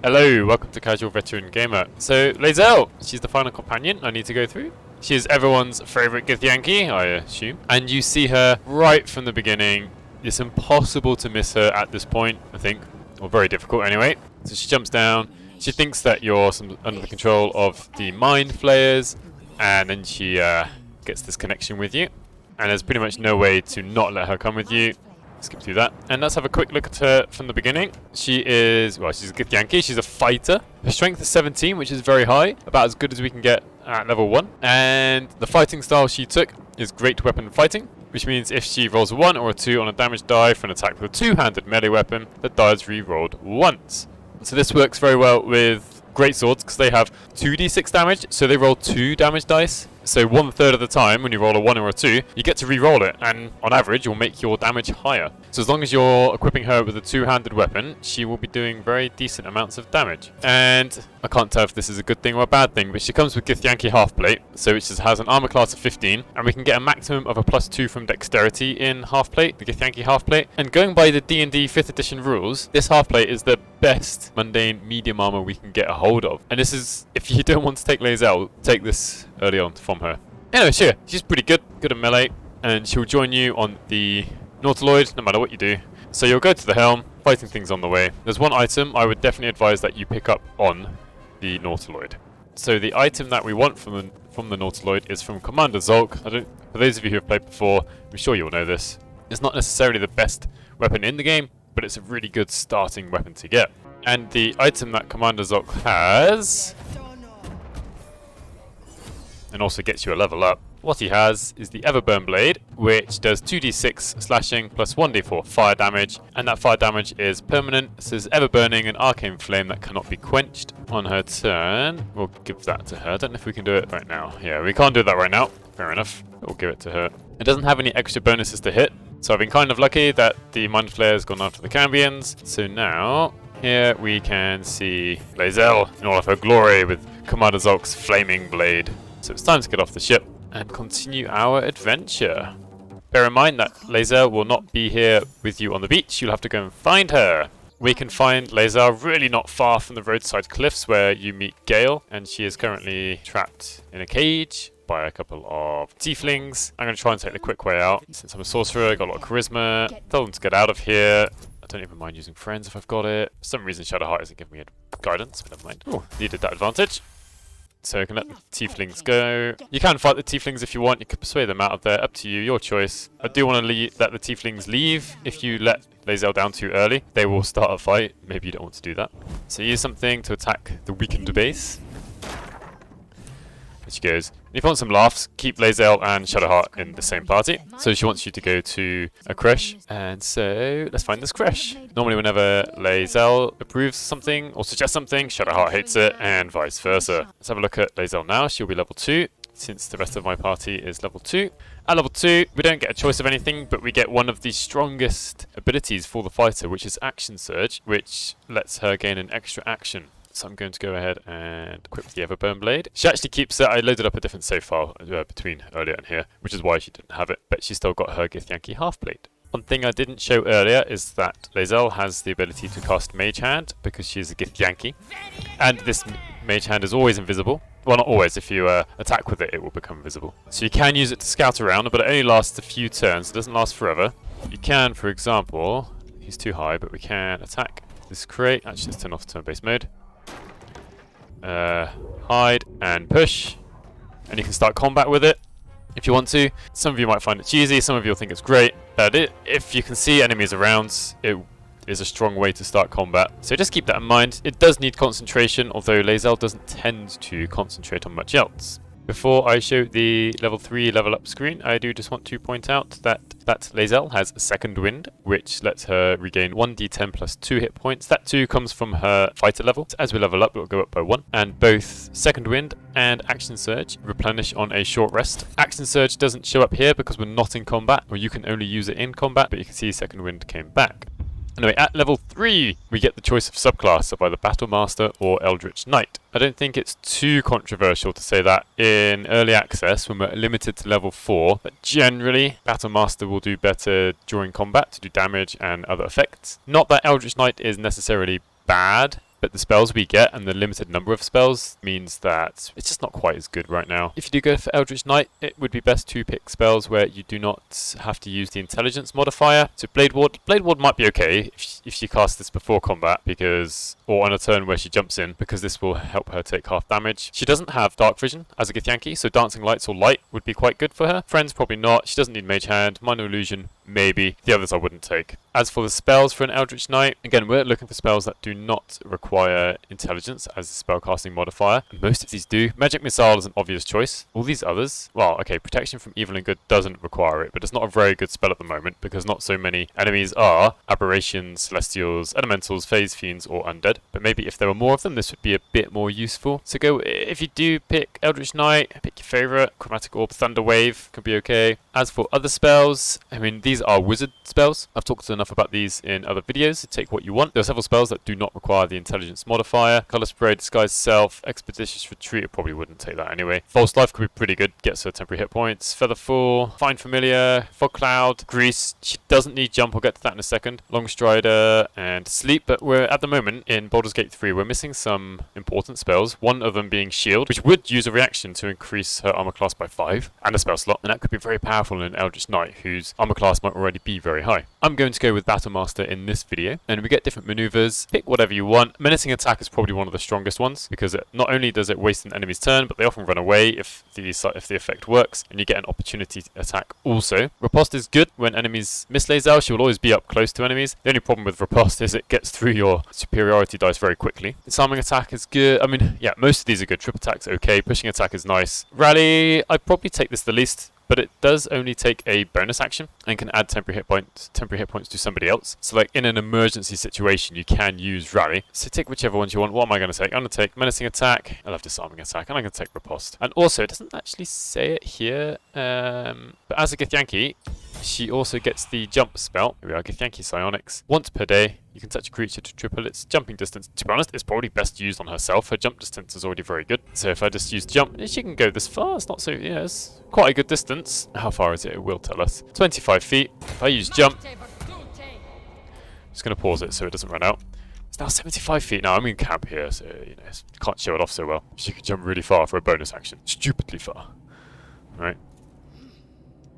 Hello, welcome to Casual Veteran Gamer. So, Lae'zel, she's the final companion I need to go through. She is everyone's favourite Githyanki, I assume. And you see her right from the beginning. It's impossible to miss her at this point, I think. Or very difficult anyway. So she jumps down. She thinks that you're under the control of the mind flayers. And then she gets this connection with you. And there's pretty much no way to not let her come with you. Skip through that. And let's have a quick look at her from the beginning. She is, well, she's a Githyanki. She's a fighter. Her strength is 17, which is very high. About as good as we can get at level 1. And the fighting style she took is great weapon fighting, which means if she rolls a 1 or a 2 on a damage die for an attack with a two-handed melee weapon, the die is re-rolled once. So this works very well with great swords because they have 2d6 damage, so they roll 2 damage dice. So 1/3 of the time when you roll a 1 or a 2, you get to re-roll it, and on average you'll make your damage higher. So as long as you're equipping her with a two-handed weapon, she will be doing very decent amounts of damage. And I can't tell if this is a good thing or a bad thing, but she comes with Githyanki half-plate, so it just has an armor class of 15, and we can get a maximum of a +2 from dexterity in half-plate, the Githyanki half-plate. And going by the D&D 5th edition rules, this half-plate is the best mundane medium armor we can get a hold of. And this is, if you don't want to take Lae'zel, take this early on from her. Anyway, sure, she's pretty good at melee, and she'll join you on the Nautiloid no matter what you do. So you'll go to the helm, fighting things on the way. There's one item I would definitely advise that you pick up on the Nautiloid. So the item that we want from the Nautiloid is from Commander Zulk. For those of you who have played before, I'm sure you'll know this. It's not necessarily the best weapon in the game, but it's a really good starting weapon to get. And the item that Commander Zulk has, and also gets you a level up, what he has is the Everburn Blade, which does 2d6 slashing plus 1d4 fire damage, and that fire damage is permanent. It says ever burning an arcane flame that cannot be quenched. On her turn, we'll give that to her. I don't know if we can do it right now. Yeah, we can't do that right now. Fair enough. We'll give it to her. It doesn't have any extra bonuses to hit, so I've been kind of lucky that the Mind Flayer has gone after the Cambions. So now, here we can see Lae'zel in all of her glory with Commander Zulk's flaming blade. So it's time to get off the ship and continue our adventure. Bear in mind that Lae'zel will not be here with you on the beach. You'll have to go and find her. We can find Lae'zel really not far from the roadside cliffs where you meet Gale, and she is currently trapped in a cage by a couple of tieflings. I'm going to try and take the quick way out. Since I'm a sorcerer, I've got a lot of charisma. Tell them to get out of here. I don't even mind using friends if I've got it. For some reason Shadowheart isn't giving me guidance, but never mind. Ooh, needed that advantage. So you can let the tieflings go. You can fight the tieflings if you want. You can persuade them out of there. Up to you, your choice. I do want to let the tieflings leave. If you let Lae'zel down too early, they will start a fight. Maybe you don't want to do that. So use something to attack the weakened base. There she goes. If you want some laughs, keep Lae'zel and Shadowheart in the same party. So she wants you to go to a creche. And so let's find this creche. Normally whenever Lae'zel approves something or suggests something, Shadowheart hates it, and vice versa. Let's have a look at Lae'zel now. She'll be level 2, since the rest of my party is level 2. At level 2, we don't get a choice of anything, but we get one of the strongest abilities for the fighter, which is Action Surge, which lets her gain an extra action. So I'm going to go ahead and equip the Everburn Blade. She actually keeps it. I loaded up a different save file between earlier and here, which is why she didn't have it, but she's still got her Githyanki half-plate. One thing I didn't show earlier is that Lae'zel has the ability to cast Mage Hand because she's a Githyanki, and this Mage Hand is always invisible. Well, not always. If you attack with it, it will become visible. So you can use it to scout around, but it only lasts a few turns. It doesn't last forever. You can, for example, he's too high, but we can attack this crate. Actually, let's turn off turn-based mode. Hide and push, and you can start combat with it if you want to. Some of you might find it cheesy, some of you will think it's great, but if you can see enemies around, it is a strong way to start combat. So just keep that in mind. It does need concentration, although Lae'zel doesn't tend to concentrate on much else. Before I show the level 3 level up screen, I do just want to point out that Lae'zel has Second Wind, which lets her regain 1d10 plus 2 hit points. That too comes from her fighter level. So as we level up, it will go up by 1. And both Second Wind and Action Surge replenish on a short rest. Action Surge doesn't show up here because we're not in combat, or you can only use it in combat, but you can see Second Wind came back. Anyway, at level 3, we get the choice of subclass of either Battle Master or Eldritch Knight. I don't think it's too controversial to say that in early access, when we're limited to level 4, that generally Battle Master will do better during combat to do damage and other effects. Not that Eldritch Knight is necessarily bad, but the spells we get and the limited number of spells means that it's just not quite as good right now. If you do go for Eldritch Knight, it would be best to pick spells where you do not have to use the intelligence modifier. So Blade Ward might be okay if she casts this before combat, because, or on a turn where she jumps in, because this will help her take half damage. She doesn't have Dark Vision as a Githyanki, so Dancing Lights or Light would be quite good for her. Friends, probably not. She doesn't need Mage Hand. Minor Illusion, maybe. The others I wouldn't take. As for the spells for an Eldritch Knight, again, we're looking for spells that do not require intelligence as a spellcasting modifier, and most of these do. Magic Missile is an obvious choice. All these others, well, okay, Protection from Evil and Good doesn't require it, but it's not a very good spell at the moment because not so many enemies are Aberrations, Celestials, Elementals, Phase Fiends, or Undead. But maybe if there were more of them, this would be a bit more useful. So go, if you do pick Eldritch Knight, pick your favourite. Chromatic Orb, Thunder Wave could be okay. As for other spells, I mean, these are wizard spells. I've talked enough about these in other videos. Take what you want. There are several spells that do not require the intelligence modifier. Colour Spray, Disguise Self, Expeditious Retreat. I probably wouldn't take that anyway. False Life could be pretty good. Gets her temporary hit points. Featherfall, Find Familiar, Fog Cloud, Grease. She doesn't need Jump. I'll get to that in a second. Long Strider and Sleep. But we're at the moment in Baldur's Gate 3. We're missing some important spells. One of them being Shield, which would use a reaction to increase her armor class by 5 and a spell slot. And that could be very powerful in an Eldritch Knight whose armor class might already be very high. I'm going to go with Battlemaster in this video, and we get different maneuvers. Pick whatever you want. Menacing Attack is probably one of the strongest ones because not only does it waste an enemy's turn, but they often run away if the effect works, and you get an opportunity attack also. Riposte is good when enemies miss Lae'zel. She will always be up close to enemies. The only problem with Riposte is it gets through your superiority dice very quickly. Disarming Attack is good. I mean, yeah, most of these are good. Trip Attack's okay. Pushing Attack is nice. Rally, I'd probably take this the least, but it does only take a bonus action and can add temporary hit points to somebody else. So like in an emergency situation, you can use Rally. So take whichever ones you want. What am I going to take? I'm going to take Menacing Attack. I love Disarming Attack. And I'm going to take Riposte. And also, it doesn't actually say it here, but as a Githyanki, she also gets the jump spell. Here we are, Githyanki Psionics. Once per day, you can touch a creature to triple its jumping distance. To be honest, it's probably best used on herself. Her jump distance is already very good. So if I just use jump, she can go this far. It's not so, yeah, it's quite a good distance. How far is it? It will tell us. 25 feet. If I use jump, just going to pause it so it doesn't run out. It's now 75 feet. Now I'm in camp here, so you know, can't show it off so well. She can jump really far for a bonus action. Stupidly far. Alright.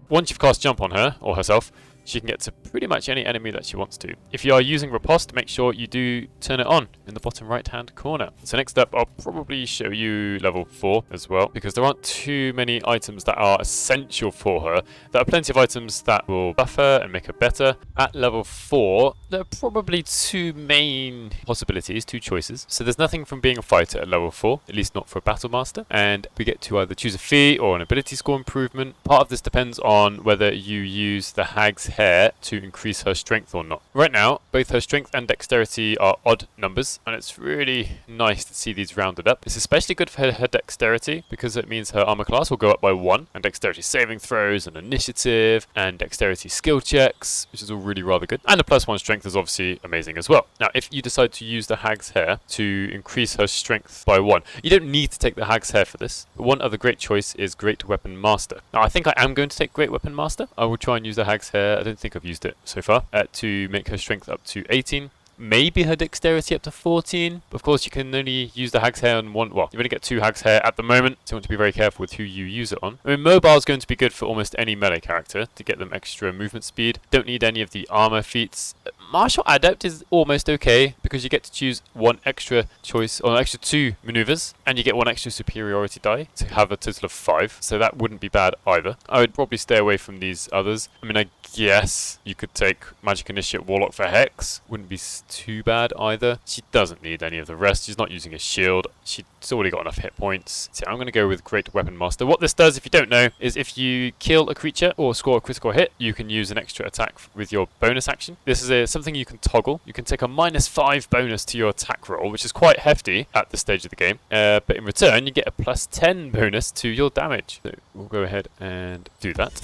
Once you've cast jump on her, or herself, she can get to pretty much any enemy that she wants to. If you are using Riposte, make sure you do turn it on in the bottom right hand corner. So next up, I'll probably show you level 4 as well, because there aren't too many items that are essential for her. There are plenty of items that will buff her and make her better. At level 4, there are probably two main possibilities, two choices. So there's nothing from being a fighter at level 4, at least not for a Battlemaster, and we get to either choose a feat or an ability score improvement. Part of this depends on whether you use the Hag's Hair to increase her strength or not. Right now, both her strength and dexterity are odd numbers, and it's really nice to see these rounded up. It's especially good for her dexterity because it means her armor class will go up by 1, and dexterity saving throws and initiative and dexterity skill checks, which is all really rather good. And the +1 strength is obviously amazing as well. Now, if you decide to use the Hag's Hair to increase her strength by 1, you don't need to take the Hag's Hair for this. But one other great choice is Great Weapon Master. Now, I think I am going to take Great Weapon Master. I will try and use the Hag's Hair. I don't think I've used it so far, to make her strength up to 18. Maybe her dexterity up to 14. Of course, you can only use the Hag's Hair on one. Well, you only get 2 Hag's Hair at the moment, so you want to be very careful with who you use it on. I mean, mobile is going to be good for almost any melee character to get them extra movement speed. Don't need any of the armor feats. Martial Adept is almost okay because you get to choose one extra choice, or an extra 2 maneuvers, and you get 1 extra superiority die to have a total of 5. So that wouldn't be bad either. I would probably stay away from these others. I mean, I guess you could take Magic Initiate Warlock for Hex. Wouldn't be too bad either. She doesn't need any of the rest. She's not using a shield. She's already got enough hit points. So I'm going to go with Great Weapon Master. What this does, if you don't know, is if you kill a creature or score a critical hit, you can use an extra attack with your bonus action. This is something you can toggle. You can take a -5 bonus to your attack roll, which is quite hefty at this stage of the game. But in return, you get a +10 bonus to your damage. So we'll go ahead and do that.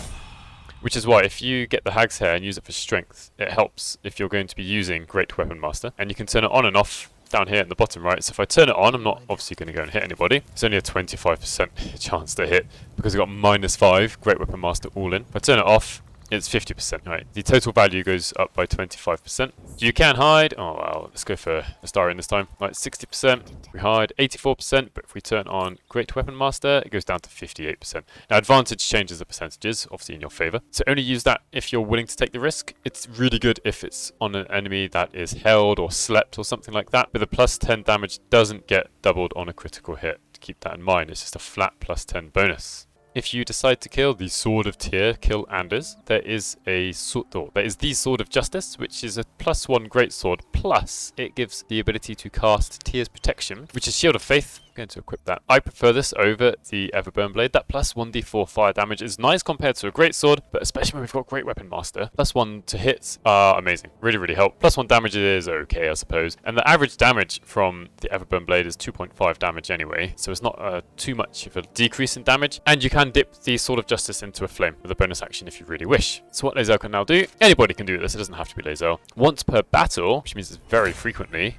Which is why if you get the Hag's Hair and use it for strength, it helps if you're going to be using Great Weapon Master. And you can turn it on and off down here in the bottom right. So if I turn it on, I'm not obviously going to go and hit anybody. It's only a 25% chance to hit because I've got -5 Great Weapon Master all in. If I turn it off, it's 50%. Right, the total value goes up by 25%. You can hide. Oh wow, let's go for a star in this time. Right, 60%. We hide 84%, but if we turn on Great Weapon Master, it goes down to 58%. Now, advantage changes the percentages, obviously in your favor. So only use that if you're willing to take the risk. It's really good if it's on an enemy that is held or slept or something like that. But the plus 10 damage doesn't get doubled on a critical hit. Keep that in mind. It's just a flat plus 10 bonus. If you decide to kill the Sword of Tyr, kill Anders, there is the Sword of Justice, which is a +1 greatsword, plus it gives the ability to cast Tyr's Protection, which is Shield of Faith. I'm going to equip that. I prefer this over the Everburn Blade. That plus 1d4 fire damage is nice compared to a greatsword, but especially when we've got Great Weapon Master. +1 to hits are amazing. Really, really help. +1 damage is okay, I suppose. And the average damage from the Everburn Blade is 2.5 damage anyway, so it's not too much of a decrease in damage. And you can dip the Sword of Justice into a flame with a bonus action if you really wish. So what Lae'zel can now do, anybody can do this, it doesn't have to be Lae'zel. Once per battle, which means it's very frequently,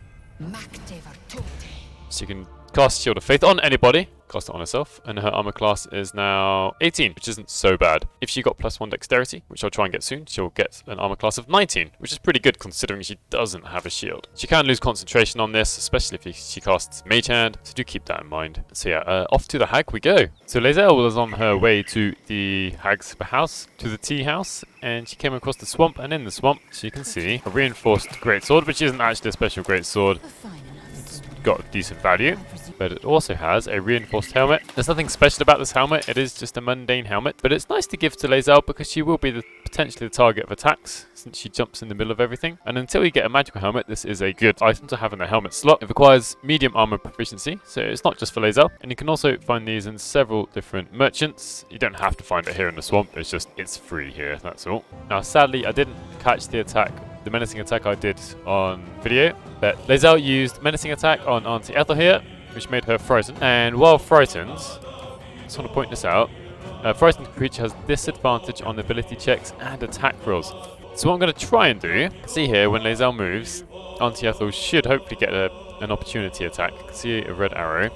so you can cast Shield of Faith on anybody, cast it on herself, and her armor class is now 18, which isn't so bad. If she got +1 dexterity, which I'll try and get soon, she'll get an armor class of 19, which is pretty good considering she doesn't have a shield. She can lose concentration on this, especially if she casts Mage Hand, so do keep that in mind. So yeah, off to the hag we go. So Lae'zel was on her way to the hag's house, to the tea house, and she came across the swamp, and in the swamp, she can see a reinforced greatsword, which isn't actually a special greatsword. It's got decent value, but it also has a reinforced helmet. There's nothing special about this helmet, it is just a mundane helmet, but it's nice to give to Lae'zel because she will be potentially the target of attacks since she jumps in the middle of everything. And until you get a magical helmet, this is a good item to have in the helmet slot. It requires medium armor proficiency, so it's not just for Lae'zel, and you can also find these in several different merchants. You don't have to find it here in the swamp, it's free here, that's all. Now sadly I didn't catch the menacing attack I did on video, but Lae'zel used menacing attack on Auntie Ethel here, which made her frightened. And while frightened, I just want to point this out, a frightened creature has disadvantage on ability checks and attack rolls. So what I'm going to try and do, see here when Lae'zel moves, Auntie Ethel should hopefully get an opportunity attack. You can see a red arrow.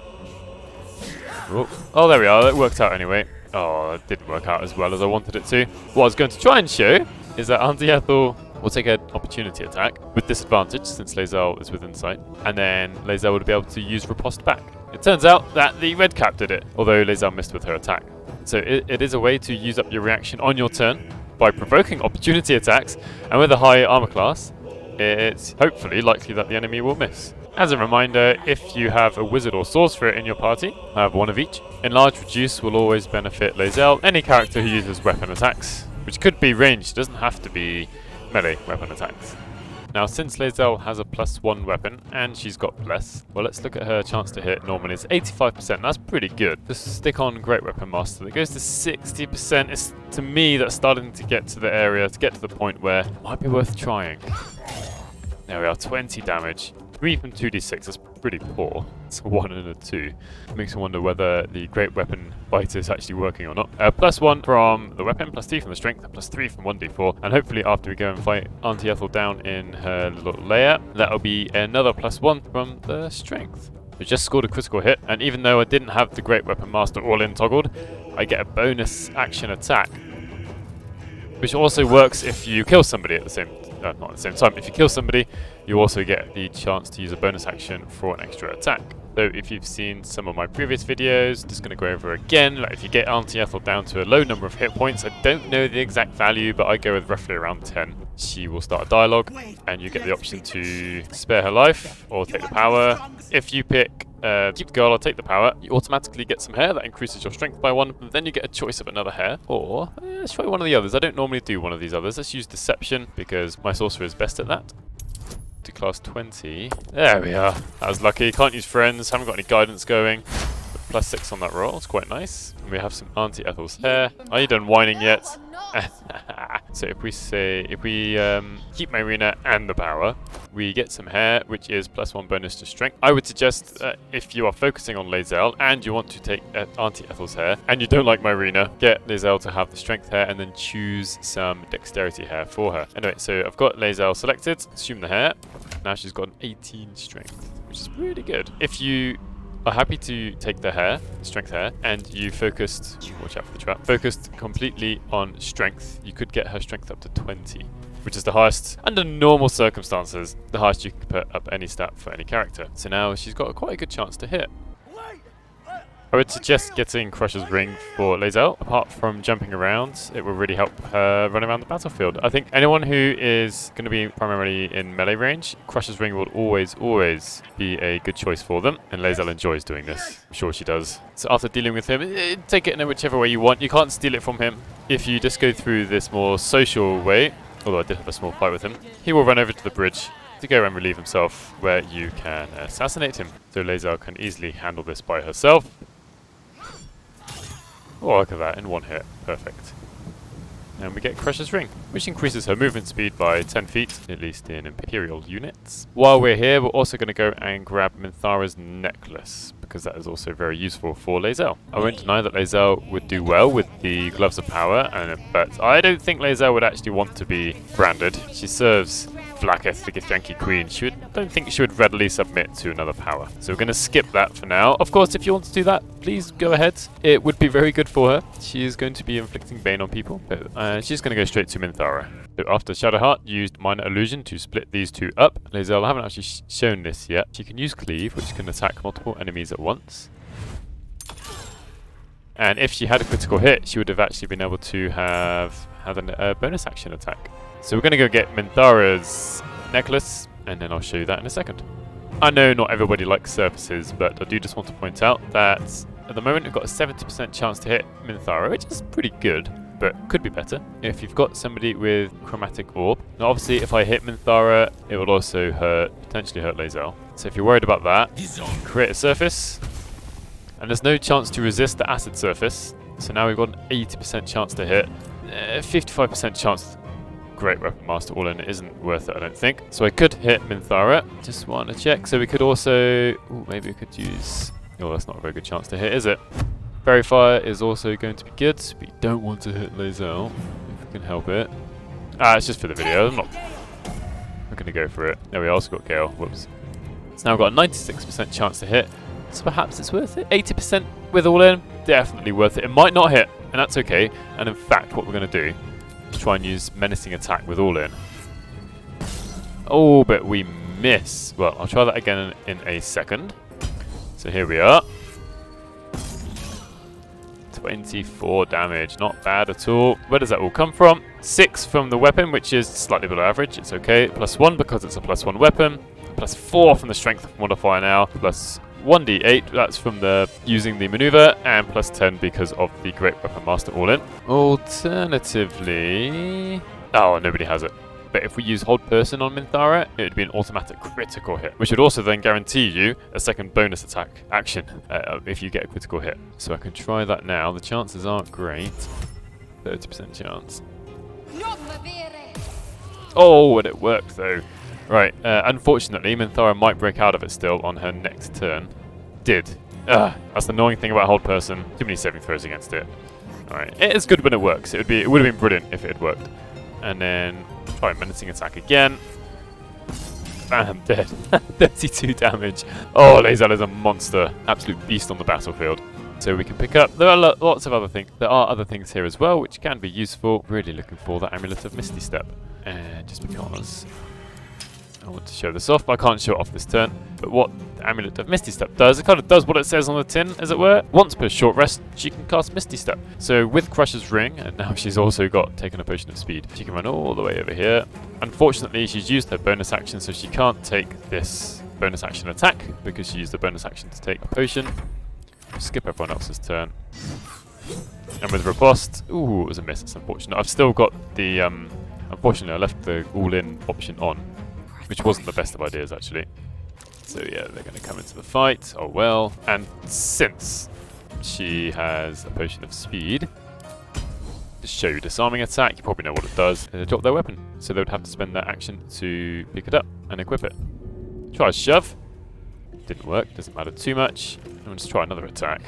Oh, there we are, that worked out anyway. Oh, it didn't work out as well as I wanted it to. What I was going to try and show is that Auntie Ethel will take an opportunity attack with disadvantage since Lae'zel is within sight, and then Lae'zel would be able to use riposte back. It turns out that the red cap did it, although Lae'zel missed with her attack. So it is a way to use up your reaction on your turn by provoking opportunity attacks, and with a high armor class, it's hopefully likely that the enemy will miss. As a reminder, if you have a wizard or sorcerer in your party, I have one of each. Enlarge Reduce will always benefit Lae'zel, any character who uses weapon attacks, which could be ranged, doesn't have to be melee weapon attacks. Now since Lae'zel has a +1 weapon and she's got bless, well let's look at her chance to hit. Normally it's 85%, that's pretty good. Just stick on Great Weapon Master, that goes to 60%. It's, to me, that's starting to get to the area, to get to the point where it might be worth trying. There we are, 20 damage. 3 from 2d6, that's pretty poor. It's a 1 and a 2. Makes me wonder whether the Great Weapon Biter is actually working or not. +1 from the weapon, +2 from the strength, and +3 from 1d4. And hopefully after we go and fight Auntie Ethel down in her little lair, that'll be another +1 from the strength. We just scored a critical hit, and even though I didn't have the Great Weapon Master all-in toggled, I get a bonus action attack, which also works if you kill somebody at the same not at the same time. If you kill somebody, you also get the chance to use a bonus action for an extra attack. So if you've seen some of my previous videos, just going to go over again, like if you get Auntie Ethel down to a low number of hit points, I don't know the exact value, but I go with roughly around 10. She will start a dialogue, and you get the option to spare her life or take the power. If you pick keep the girl or take the power, you automatically get some hair that increases your strength by 1, but then you get a choice of another hair. Or let's try one of the others. I don't normally do one of these others. Let's use Deception because my sorcerer is best at that. To class 20. There we are. That was lucky. Can't use friends. Haven't got any guidance going. But +6 on that roll. It's quite nice. And we have some Auntie Ethel's hair. Are you done whining yet? So if we keep Myrina and the power, we get some hair, which is +1 bonus to strength. I would suggest if you are focusing on Lae'zel and you want to take Auntie Ethel's hair, and you don't like Myrina, get Lae'zel to have the strength hair and then choose some dexterity hair for her. Anyway, so I've got Lae'zel selected, assume the hair. Now she's got an 18 strength, which is really good. If you are happy to take the hair, strength hair, and you focused, watch out for the trap, focused completely on strength, you could get her strength up to 20, which is the highest, under normal circumstances, the highest you can put up any stat for any character. So now she's got quite a good chance to hit. I would suggest getting Crusher's Ring for Lae'zel. Apart from jumping around, it will really help her run around the battlefield. I think anyone who is going to be primarily in melee range, Crusher's Ring will always be a good choice for them. And Lae'zel enjoys doing this. I'm sure she does. So after dealing with him, take it in whichever way you want. You can't steal it from him. If you just go through this more social way, although I did have a small fight with him, he will run over to the bridge to go and relieve himself, where you can assassinate him. So Lae'zel can easily handle this by herself. Oh, look at that, in one hit. Perfect. And we get Crusher's Ring, which increases her movement speed by 10 feet, at least in Imperial units. While we're here, we're also going to go and grab Minthara's necklace, because that is also very useful for Lae'zel. I won't deny that Lae'zel would do well with the Gloves of Power, but I don't think Lae'zel would actually want to be branded. She serves Vlaakith, the Githyanki Queen. I don't think she would readily submit to another power. So we're going to skip that for now. Of course, if you want to do that, please go ahead. It would be very good for her. She is going to be inflicting Bane on people, but she's going to go straight to Minthara. So after Shadowheart used Minor Illusion to split these two up, Lae'zel, I haven't actually shown this yet. She can use Cleave, which can attack multiple enemies at once. And if she had a critical hit, she would have actually been able to have a bonus action attack. So we're going to go get Minthara's necklace, and then I'll show you that in a second. I know not everybody likes surfaces, but I do just want to point out that at the moment we've got a 70% chance to hit Minthara, which is pretty good, but could be better if you've got somebody with Chromatic Orb. Now obviously if I hit Minthara, it will also potentially hurt Lae'zel. So if you're worried about that, create a surface, and there's no chance to resist the acid surface, so now we've got an 80% chance to hit, 55% chance. Great Weapon Master all in isn't worth it, I don't think. So I could hit Minthara. Just want to check. So we could also... Ooh, maybe we could use... Oh, that's not a very good chance to hit, is it? Fairy Fire is also going to be good. We don't want to hit Lae'zel, if we can help it. It's just for the video. I'm not going to go for it. There we are. Also got Gale. Whoops. It's now got a 96% chance to hit. So perhaps it's worth it. 80% with all in. Definitely worth it. It might not hit, and that's okay. And in fact, what we're going to do... try and use Menacing Attack with all in. Oh, but we miss. Well, I'll try that again in a second. So here we are. 24 damage. Not bad at all. Where does that all come from? 6 from the weapon, which is slightly below average. It's okay. +1 because it's a +1 weapon. +4 from the strength modifier now. Plus 1d8, that's from using the maneuver, and +10 because of the Great Weapon Master all-in. Alternatively... Oh, nobody has it. But if we use Hold Person on Minthara, it would be an automatic critical hit, which would also then guarantee you a second bonus attack action if you get a critical hit. So I can try that now. The chances aren't great. 30% chance. Oh, and it worked though. Right, unfortunately, Minthara might break out of it still on her next turn. Did. That's the annoying thing about Hold Person. Too many saving throws against it. Alright, it is good when it works. It would have been brilliant if it had worked. And then try Menacing Attack again. Bam, dead. 32 damage. Oh, Lae'zel is a monster. Absolute beast on the battlefield. So we can pick up... There are lots of other things. There are other things here as well, which can be useful. Really looking for that Amulet of Misty Step. Just because... I want to show this off, but I can't show it off this turn. But what the Amulet of Misty Step does, it kind of does what it says on the tin, as it were. Once per short rest, she can cast Misty Step. So with Crusher's Ring, and now she's also taken a Potion of Speed. She can run all the way over here. Unfortunately, she's used her bonus action, so she can't take this bonus action attack, because she used the bonus action to take a potion. Skip everyone else's turn. And with Riposte, ooh, it was a miss, it's unfortunate. I've still got the, unfortunately I left the all-in option on, which wasn't the best of ideas, actually. So yeah, they're going to come into the fight. Oh well. And since she has a Potion of Speed, to show you Disarming Attack, you probably know what it does. They drop their weapon. So they would have to spend that action to pick it up and equip it. Try a shove. Didn't work, doesn't matter too much. I'm going to try another attack.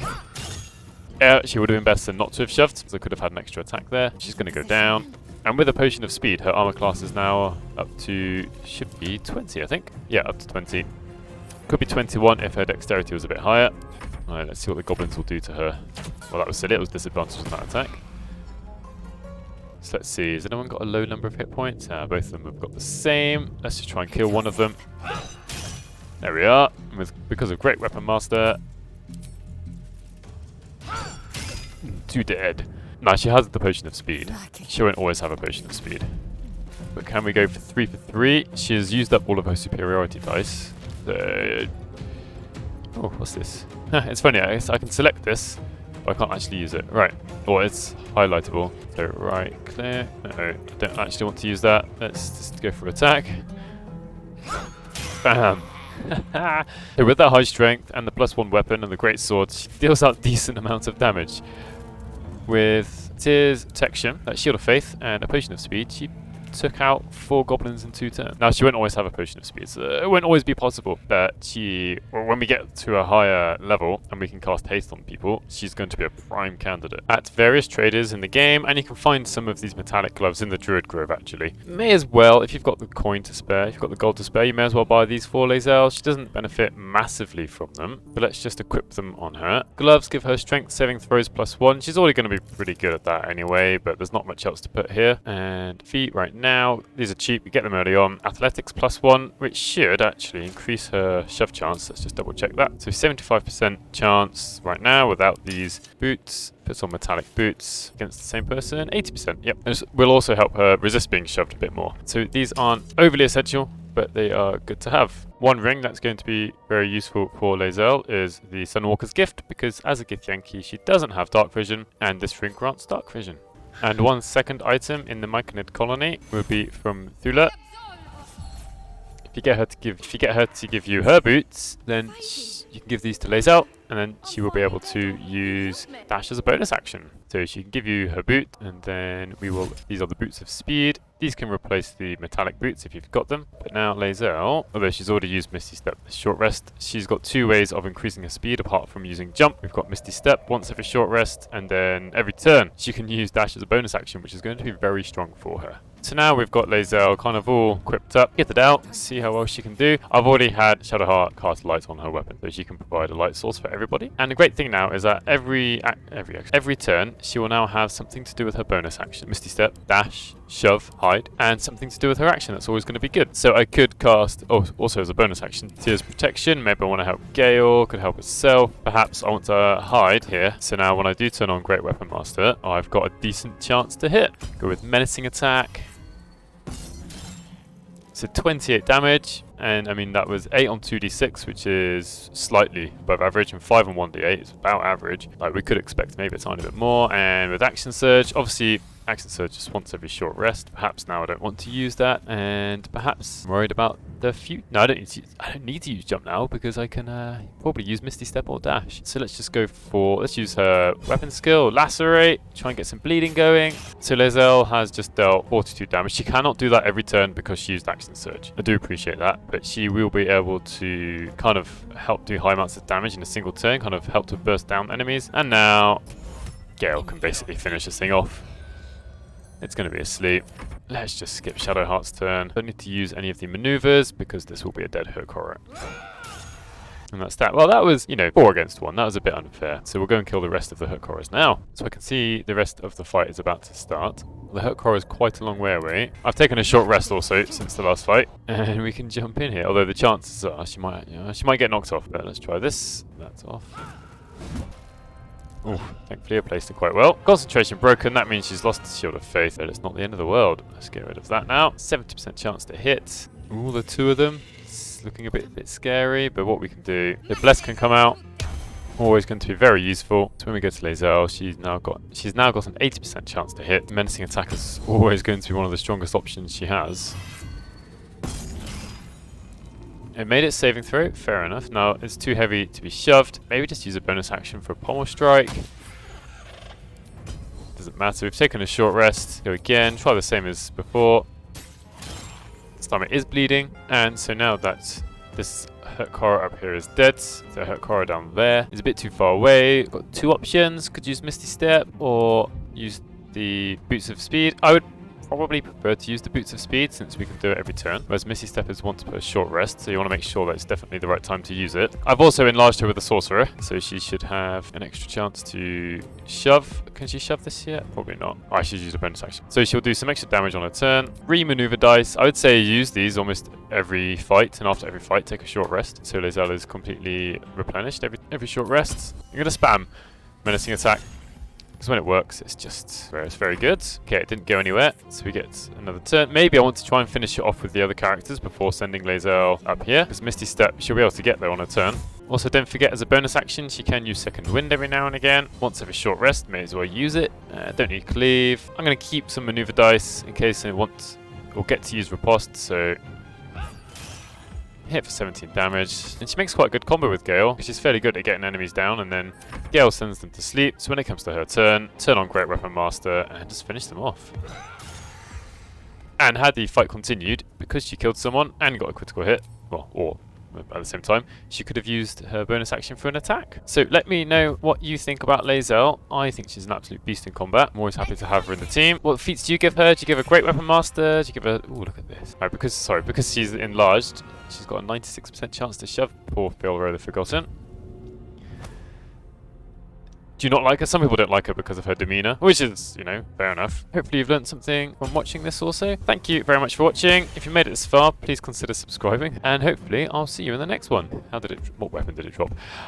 She would have been better not to have shoved, so I could have had an extra attack there. She's going to go down. And with a Potion of Speed, her armor class is now up to, should be 20, I think. Yeah, up to 20. Could be 21 if her dexterity was a bit higher. Alright, let's see what the goblins will do to her. Well, that was silly. It was disadvantage on that attack. So let's see. Has anyone got a low number of hit points? Both of them have got the same. Let's just try and kill one of them. There we are. Because of Great Weapon Master. 2 dead. No, she has the Potion of Speed. She won't always have a Potion of Speed. But can we go for 3 for 3? She has used up all of her superiority dice. So... oh, what's this? It's funny, I guess I can select this, but I can't actually use it. Right. Or it's highlightable. So right click. No, I don't actually want to use that. Let's just go for attack. Bam! So with that high strength and the +1 weapon and the great sword, she deals out decent amounts of damage. With Tears, Protection, Shield of Faith, and a Potion of Speed, she took out 4 goblins in 2 turns. Now, she won't always have a Potion of Speed, so it won't always be possible that when we get to a higher level and we can cast haste on people, she's going to be a prime candidate at various traders in the game, and you can find some of these metallic gloves in the Druid Grove, actually. May as well, if you've got the coin to spare, if you've got the gold to spare, you may as well buy these for Lae'zel. She doesn't benefit massively from them, but let's just equip them on her. Gloves give her strength saving throws +1. She's already going to be pretty good at that anyway, but there's not much else to put here. And feet right now, these are cheap, we get them early on. Athletics +1, which should actually increase her shove chance. Let's just double check that. So 75% chance right now without these boots. Puts on metallic boots against the same person, 80%. Yep, this will also help her resist being shoved a bit more. So these aren't overly essential, but they are good to have. One ring that's going to be very useful for Lae'zel is the Sunwalker's Gift, because as a Githyanki, she doesn't have dark vision, and this ring grants dark vision. And one second item in the Myconid Colony will be from Thula. If you get her to give you her boots, then you can give these to Lae'zel, and then she will be able to use dash as a bonus action. So she can give you her boot, and then these are the boots of speed. These can replace the metallic boots if you've got them. But now Lae'zel, although she's already used Misty Step this short rest, she's got 2 ways of increasing her speed apart from using jump. We've got Misty Step once every short rest, and then every turn she can use dash as a bonus action, which is going to be very strong for her. So now we've got Lae'zel kind of all equipped up, get it out, see how well she can do. I've already had Shadowheart cast light on her weapon, so she can provide a light source for everybody. And the great thing now is that every turn, she will now have something to do with her bonus action. Misty Step, dash, shove, hide, and something to do with her action. That's always going to be good. So I could cast, also as a bonus action, Tears Protection. Maybe I want to help Gale, could help herself. Perhaps I want to hide here. So now when I do turn on Great Weapon Master, I've got a decent chance to hit. Go with Menacing Attack. So 28 damage, and I mean that was 8 on 2d6, which is slightly above average, and 5 on 1d8 is about average. Like we could expect maybe a tiny bit more. And with Action Surge, obviously Action Surge just once every short rest. Perhaps now I don't want to use that, and perhaps I'm worried about the future. No, I don't need to use jump now because I can probably use Misty Step or dash. So let's just go for, let's use her weapon skill, Lacerate, try and get some bleeding going. So Lae'zel has just dealt 42 damage. She cannot do that every turn because she used Action Surge. I do appreciate that, but she will be able to kind of help do high amounts of damage in a single turn, kind of help to burst down enemies. And now Gale can basically finish this thing off. It's going to be asleep. Let's just skip Shadowheart's turn. Don't need to use any of the maneuvers because this will be a dead hook horror. And that's that. Well, that was, 4 against 1. That was a bit unfair. So we'll go and kill the rest of the hook horrors now. So I can see the rest of the fight is about to start. The hook horror is quite a long way away. I've taken a short rest also since the last fight, and we can jump in here. Although the chances are she might get knocked off. But let's try this. That's off. Ooh, thankfully I placed it quite well. Concentration broken, that means she's lost the Shield of Faith, but it's not the end of the world. Let's get rid of that now. 70% chance to hit. Ooh, the 2 of them. It's looking a bit scary, but what we can do, the Bless can come out. Always going to be very useful. So when we go to Lae'zel, she's now got an 80% chance to hit. Menacing Attack is always going to be one of the strongest options she has. It made its saving throw, fair enough. Now it's too heavy to be shoved. Maybe just use a bonus action for a pommel strike. Doesn't matter, we've taken a short rest. Go again, try the same as before. This time it is bleeding. And so now that this Hurt Horror up here is dead, the Hurt Horror down there is a bit too far away. Got 2 options, could use Misty Step or use the Boots of Speed. I would probably prefer to use the Boots of Speed since we can do it every turn, whereas Misty Steppers want to put a short rest, so you want to make sure that it's definitely the right time to use it. I've also enlarged her with a Sorcerer, so she should have an extra chance to shove. Can she shove this yet? Probably not. Oh, I should use a bonus action. So she'll do some extra damage on her turn. Re-maneuver dice. I would say use these almost every fight, and after every fight take a short rest. So Lae'zel is completely replenished every short rest. You're going to spam Menacing Attack, because when it works, it's just very good. Okay, it didn't go anywhere, so we get another turn. Maybe I want to try and finish it off with the other characters before sending Lae'zel up here, because Misty Step, she'll be able to get there on her turn. Also, don't forget, as a bonus action, she can use Second Wind every now and again. Once every short rest, may as well use it. Don't need Cleave. I'm going to keep some maneuver dice in case I want or get to use Riposte, so hit for 17 damage. And she makes quite a good combo with Gale, because she's fairly good at getting enemies down, and then Gale sends them to sleep. So when it comes to her turn on Great Weapon Master and just finish them off. And had the fight continued, because she killed someone and got a critical hit, well, or at the same time, she could have used her bonus action for an attack. So let me know what you think about Lae'zel. I think she's an absolute beast in combat. I'm always happy to have her in the team. What feats do you give her? Do you give her Great Weapon Master? Do you give her... Ooh, look at this. Right, because she's enlarged, she's got a 96% chance to shove. Poor Filro the Forgotten. Do you not like her? Some people don't like her because of her demeanor, which is, you know, fair enough. Hopefully you've learned something from watching this also. Thank you very much for watching. If you made it this far, please consider subscribing, and hopefully I'll see you in the next one. What weapon did it drop?